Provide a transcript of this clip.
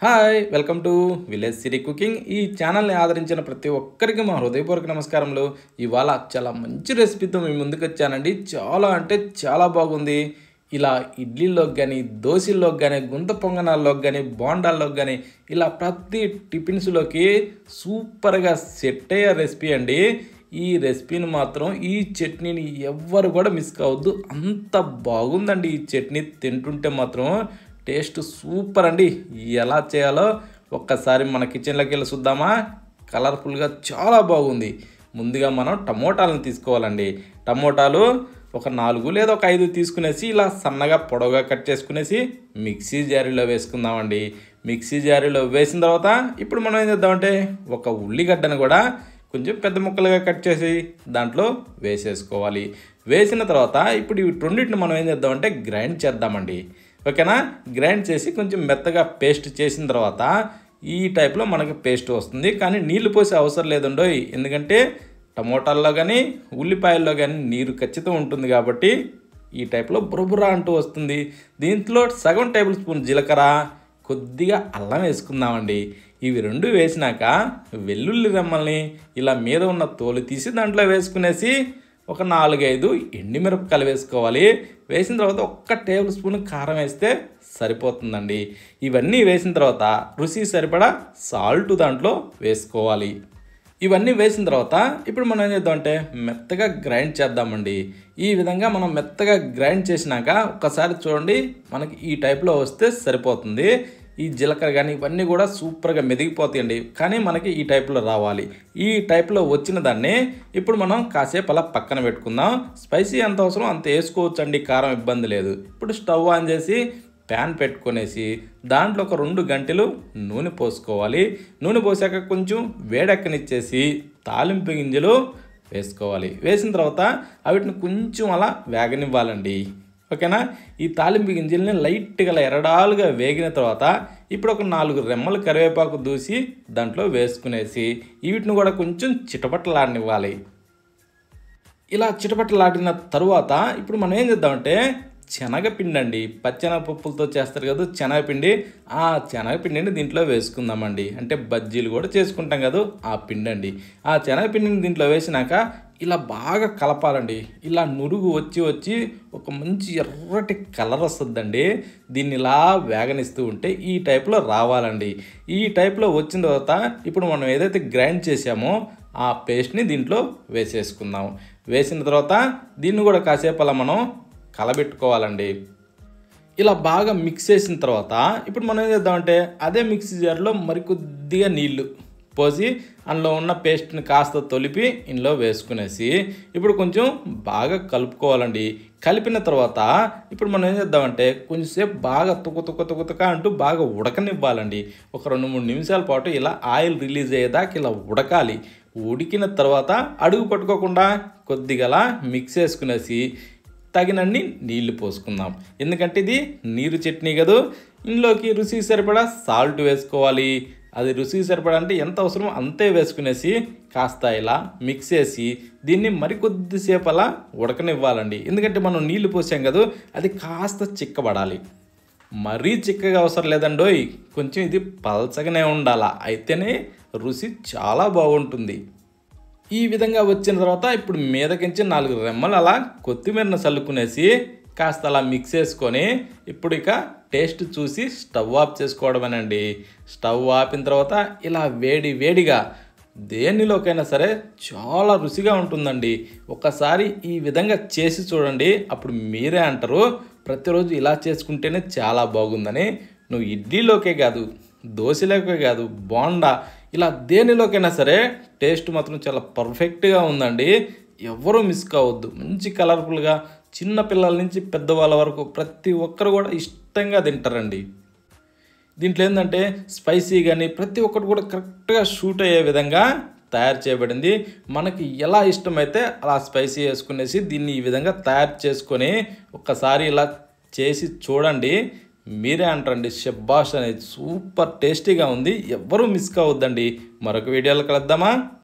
Hi welcome to village city cooking. ఈ ఛానల్ని ఆదరించిన ప్రతి ఒక్కరికి మా హృదయపూర్వక నమస్కారములు. ఇవాళ చాలా మంచి రెసిపీతో మీ ముందుకు వచ్చానండి. చాలా అంటే చాలా బాగుంది. ఇలా ఇడ్లీలోకి కానీ, దోశల్లోకి కానీ, గుంత పొంగనాల్లోకి కానీ, బోండాల్లోకి కానీ ఇలా ప్రతి టిఫిన్స్లోకి సూపర్గా సెట్ అయ్యే రెసిపీ అండి. ఈ రెసిపీని మాత్రం ఈ చట్నీని ఎవ్వరు కూడా మిస్ కావద్దు. అంత బాగుందండి ఈ చట్నీ. తింటుంటే మాత్రం టేస్ట్ సూపర్ అండి. ఎలా చేయాలో ఒక్కసారి మన కిచెన్లోకి వెళ్ళి చూద్దామా. కలర్ఫుల్గా చాలా బాగుంది. ముందుగా మనం టమోటాలను తీసుకోవాలండి. టమోటాలు ఒక 4 లేదా ఒక 5 తీసుకునేసి ఇలా సన్నగా పొడవుగా కట్ చేసుకునేసి మిక్సీ జారీలో వేసుకుందామండి. మిక్సీ జారీలో వేసిన తర్వాత ఇప్పుడు మనం ఏం చేద్దామంటే ఒక ఉల్లిగడ్డను కూడా కొంచెం పెద్ద ముక్కలుగా కట్ చేసి దాంట్లో వేసేసుకోవాలి. వేసిన తర్వాత ఇప్పుడు ఈ రెండింటిని మనం ఏం చేద్దామంటే గ్రైండ్ చేద్దామండి. ఓకేనా. గ్రైండ్ చేసి కొంచెం మెత్తగా పేస్ట్ చేసిన తర్వాత ఈ టైప్లో మనకి పేస్ట్ వస్తుంది. కానీ నీళ్లు పోసే అవసరం లేదండో, ఎందుకంటే టమోటాల్లో కానీ ఉల్లిపాయల్లో కానీ నీరు ఖచ్చితంగా ఉంటుంది కాబట్టి ఈ టైప్లో బురబురా అంటూ వస్తుంది. దీంట్లో సగం టేబుల్ స్పూన్ జీలకర్ర, కొద్దిగా అల్లం వేసుకుందామండి. ఇవి రెండు వేసినాక వెల్లుల్లి రెమ్మల్ని ఇలా మీద ఉన్న తోలు తీసి దాంట్లో వేసుకునేసి ఒక 4-5 ఎండుమిరపకాయలు వేసుకోవాలి. వేసిన తర్వాత 1 టేబుల్ స్పూన్ కారం వేస్తే సరిపోతుందండి. ఇవన్నీ వేసిన తర్వాత రుచి సరిపడా సాల్ట్ దాంట్లో వేసుకోవాలి. ఇవన్నీ వేసిన తర్వాత ఇప్పుడు మనం ఏం చేద్దామంటే మెత్తగా గ్రైండ్ చేద్దామండి. ఈ విధంగా మనం మెత్తగా గ్రైండ్ చేసినాక ఒక్కసారి చూడండి, మనకి ఈ టైప్లో వస్తే సరిపోతుంది. ఈ జీలకర్ర కానీ ఇవన్నీ కూడా సూపర్గా మెదిగిపోతాయండి. కానీ మనకి ఈ టైప్లో రావాలి. ఈ టైప్లో వచ్చిన దాన్ని ఇప్పుడు మనం కాసేపు అలా పక్కన పెట్టుకుందాం. స్పైసీ ఎంత అవసరం అంత వేసుకోవచ్చు అండి, కారం ఇబ్బంది లేదు. ఇప్పుడు స్టవ్ ఆన్ చేసి ప్యాన్ పెట్టుకునేసి దాంట్లో ఒక 2 గంటలు నూనె పోసుకోవాలి. నూనె పోసాక కొంచెం వేడెక్కనిచ్చేసి తాలింపు గింజలు వేసుకోవాలి. వేసిన తర్వాత వీటిని కొంచెం అలా వేగనివ్వాలండి. ఓకేనా. ఈ తాలింపు గింజల్ని లైట్గా ఎరడాలుగా వేగిన తర్వాత ఇప్పుడు ఒక 4 రెమ్మలు కరివేపాకు దూసి దాంట్లో వేసుకునేసి వీటిని కూడా కొంచెం చిటపటలాడనివ్వాలి. ఇలా చిటపటలాడిన తరువాత ఇప్పుడు మనం ఏం చేద్దామంటే శనగపిండి అండి. పచ్చెనగపప్పులతో చేస్తారు కదా శనగపిండి, ఆ శనగపిండిని దీంట్లో వేసుకుందామండి. అంటే బజ్జీలు కూడా చేసుకుంటాం కదా ఆ పిండి అండి. ఆ శనగపిండిని దీంట్లో వేసినాక ఇలా బాగా కలపాలండి. ఇలా నురుగు వచ్చి ఒక మంచి ఎర్రటి కలర్ వస్తుందండి. దీన్ని ఇలా వేగనిస్తూ ఉంటే ఈ టైప్లో రావాలండి. ఈ టైప్లో వచ్చిన తర్వాత ఇప్పుడు మనం ఏదైతే గ్రైండ్ చేసామో ఆ పేస్ట్ని దీంట్లో వేసేసుకుందాం. వేసిన తర్వాత దీన్ని కూడా కాసేపు అలా మనం కలబెట్టుకోవాలండి. ఇలా బాగా మిక్స్ చేసిన తర్వాత ఇప్పుడు మనం ఏం చేద్దామంటే అదే మిక్సీ జార్లో మరికొద్దిగా నీళ్లు పోసి అందులో ఉన్న పేస్ట్ని కాస్త తొలిపి ఇందులో వేసుకునేసి ఇప్పుడు కొంచెం బాగా కలుపుకోవాలండి. కలిపిన తర్వాత ఇప్పుడు మనం ఏం చేద్దామంటే కొంచెంసేపు బాగా తుక అంటూ బాగా ఉడకనివ్వాలండి. ఒక 2-3 నిమిషాల పాటు ఇలా ఆయిల్ రిలీజ్ అయ్యేదాకా ఇలా ఉడకాలి. ఉడికిన తర్వాత అడుగు పట్టుకోకుండా కొద్దిగా మిక్స్ చేసుకునేసి తగినన్ని నీళ్లు పోసుకుందాం. ఎందుకంటే ఇది నీరు చట్నీ కదా. ఇందులోకి రుచికి సరిపడా సాల్ట్ వేసుకోవాలి. అది రుచికి సరిపడా అంటే ఎంత అవసరమో అంతే వేసుకునేసి కాస్త ఇలా మిక్స్ చేసి దీన్ని మరికొద్దిసేపు అలా ఉడకనివ్వాలండి. ఎందుకంటే మనం నీళ్లు పోసాం కదా, అది కాస్త చిక్కబడాలి. మరీ చిక్కగా అవసరం లేదండోయ్, కొంచెం ఇది పల్చగానే ఉండాలా, అయితేనే రుచి చాలా బాగుంటుంది. ఈ విధంగా వచ్చిన తర్వాత ఇప్పుడు మీదకించి 4 రెమ్మలు అలా కొత్తిమీరను చల్లుకునేసి కాస్త అలా మిక్స్ చేసుకొని ఇప్పుడు ఇక టేస్ట్ చూసి స్టవ్ ఆఫ్ చేసుకోవడమేనండి. స్టవ్ ఆపిన తర్వాత ఇలా వేడిగా దేనిలోకైనా సరే చాలా రుచిగా ఉంటుందండి. ఒకసారి ఈ విధంగా చేసి చూడండి, అప్పుడు మీరే అంటారు ప్రతిరోజు ఇలా చేసుకుంటేనే చాలా బాగుందని. నువ్వు ఇడ్లీలోకే కాదు, దోశలోకే కాదు, బోండా ఇలా దేనిలోకైనా సరే టేస్ట్ మాత్రం చాలా పర్ఫెక్ట్గా ఉందండి. ఎవరూ మిస్ కావద్దు. మంచి కలర్ఫుల్గా చిన్న పిల్లల నుంచి పెద్దవాళ్ళ వరకు ప్రతి ఒక్కరు కూడా ఇష్టంగా తింటారండి. దీంట్లో ఏంటంటే స్పైసీ కానీ ప్రతి ఒక్కటి కూడా కరెక్ట్గా షూట్ అయ్యే విధంగా తయారు చేయబడింది. మనకి ఎలా ఇష్టమైతే అలా స్పైసీ వేసుకునేసి దీన్ని ఈ విధంగా తయారు చేసుకొని ఒక్కసారి ఇలా చేసి చూడండి, మీరే అంటారండి షబ్బాష్ అనేది. సూపర్ టేస్టీగా ఉంది. ఎవ్వరూ మిస్ కావద్దండి. మరొక వీడియోలో కలుద్దామా.